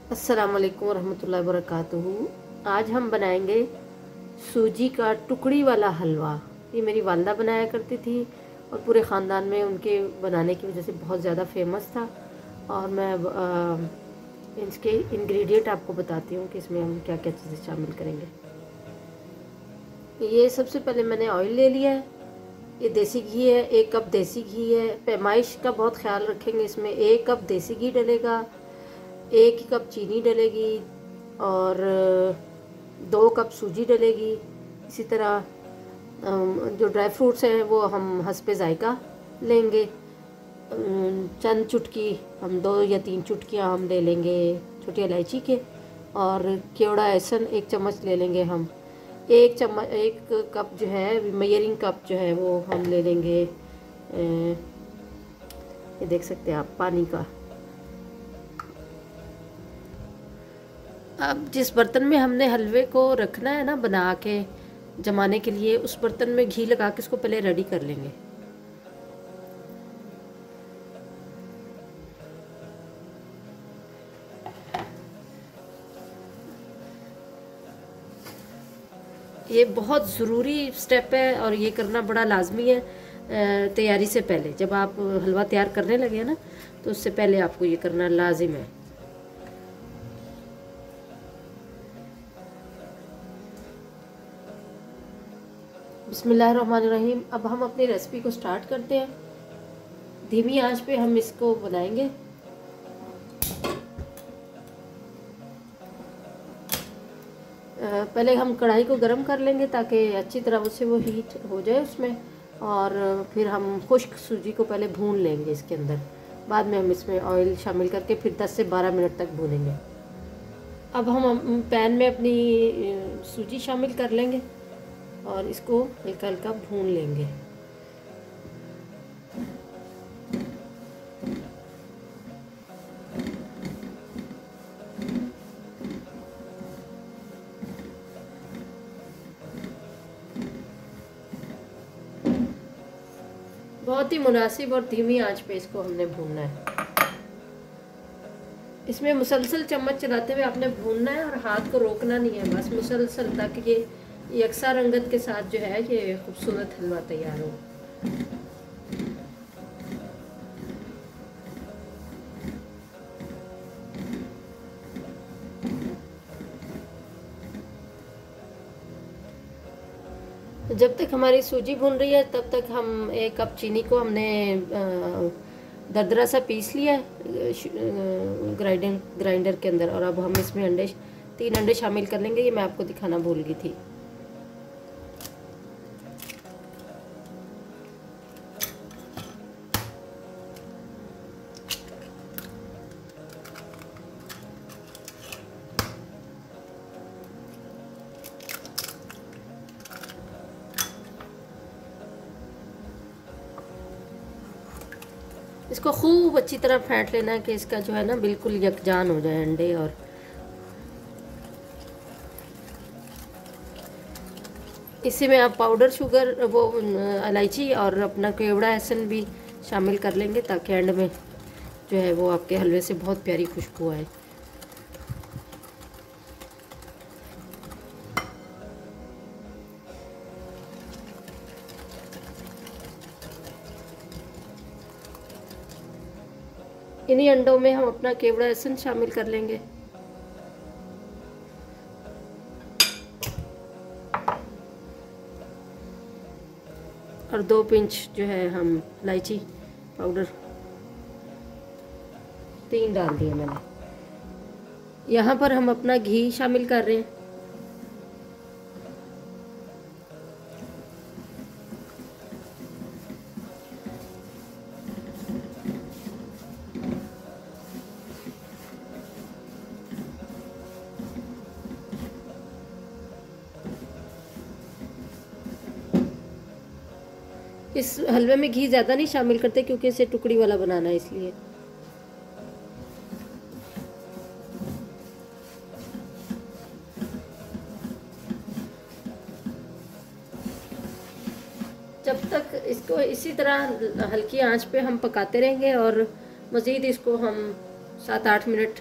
अस्सलाम वालेकुम वरहमतुल्लाहि वबरकातुहू। आज हम बनाएंगे सूजी का टुकड़ी वाला हलवा। ये मेरी वालदा बनाया करती थी और पूरे ख़ानदान में उनके बनाने की वजह से बहुत ज़्यादा फेमस था। और मैं इसके इंग्रेडिएंट आपको बताती हूँ कि इसमें हम क्या क्या चीज़ें शामिल करेंगे। ये सबसे पहले मैंने ऑयल ले लिया है। ये देसी घी है, 1 कप देसी घी है। पैमाइश का बहुत ख्याल रखेंगे। इसमें 1 कप देसी घी डलेगा, 1 कप चीनी डलेगी और 2 कप सूजी डलेगी। इसी तरह जो ड्राई फ्रूट्स हैं वो हम हस्बे ज़ायका लेंगे। चंद चुटकी हम 2 या 3 चुटकियाँ हम ले लेंगे छोटी इलायची के। और केवड़ा एहसन 1 चम्मच ले लेंगे हम। 1 कप जो है मेजरिंग कप जो है वो हम ले लेंगे। ये देख सकते हैं आप पानी का। अब जिस बर्तन में हमने हलवे को रखना है ना बना के जमाने के लिए, उस बर्तन में घी लगा के इसको पहले रेडी कर लेंगे। ये बहुत ज़रूरी स्टेप है और ये करना बड़ा लाजमी है तैयारी से पहले। जब आप हलवा तैयार करने लगे ना तो उससे पहले आपको ये करना लाजिम है। बिस्मिल्लाहिर्रहमानिर्रहीम। अब हम अपनी रेसिपी को स्टार्ट करते हैं। धीमी आंच पे हम इसको बनाएंगे। पहले हम कढ़ाई को गरम कर लेंगे ताकि अच्छी तरह से वो हीट हो जाए उसमें। और फिर हम खुश्क सूजी को पहले भून लेंगे इसके अंदर। बाद में हम इसमें ऑयल शामिल करके फिर 10 से 12 मिनट तक भूनेंगे। अब हम पैन में अपनी सूजी शामिल कर लेंगे और इसको हल्का हल्का भून लेंगे। बहुत ही मुनासिब और धीमी आंच पे इसको हमने भूनना है। इसमें मुसलसल चम्मच चलाते हुए आपने भूनना है और हाथ को रोकना नहीं है, बस मुसलसल, ताकि ये यकसा रंगत के साथ जो है ये खूबसूरत हलवा तैयार हो। जब तक हमारी सूजी भून रही है तब तक हम 1 कप चीनी को हमने दरदरा सा पीस लिया है ग्राइंडर के अंदर। और अब हम इसमें 3 अंडे शामिल कर लेंगे। ये मैं आपको दिखाना भूल गई थी। इसको खूब अच्छी तरह फेंट लेना है कि इसका जो है ना बिल्कुल यकजान हो जाए अंडे। और इसी में आप पाउडर शुगर वो इलायची और अपना केवड़ा एहसन भी शामिल कर लेंगे ताकि एंड में जो है वो आपके हलवे से बहुत प्यारी खुशबू आए। इन्हीं अंडों में हम अपना केवड़ा एहसन शामिल कर लेंगे। और 2 पिंच जो है हम इलायची पाउडर 3 डाल दिए मैंने। यहाँ पर हम अपना घी शामिल कर रहे हैं। इस हलवे में घी ज़्यादा नहीं शामिल करते क्योंकि इसे टुकड़ी वाला बनाना है, इसलिए। जब तक इसको इसी तरह हल्की आंच पे हम पकाते रहेंगे और मज़ीद इसको हम 7-8 मिनट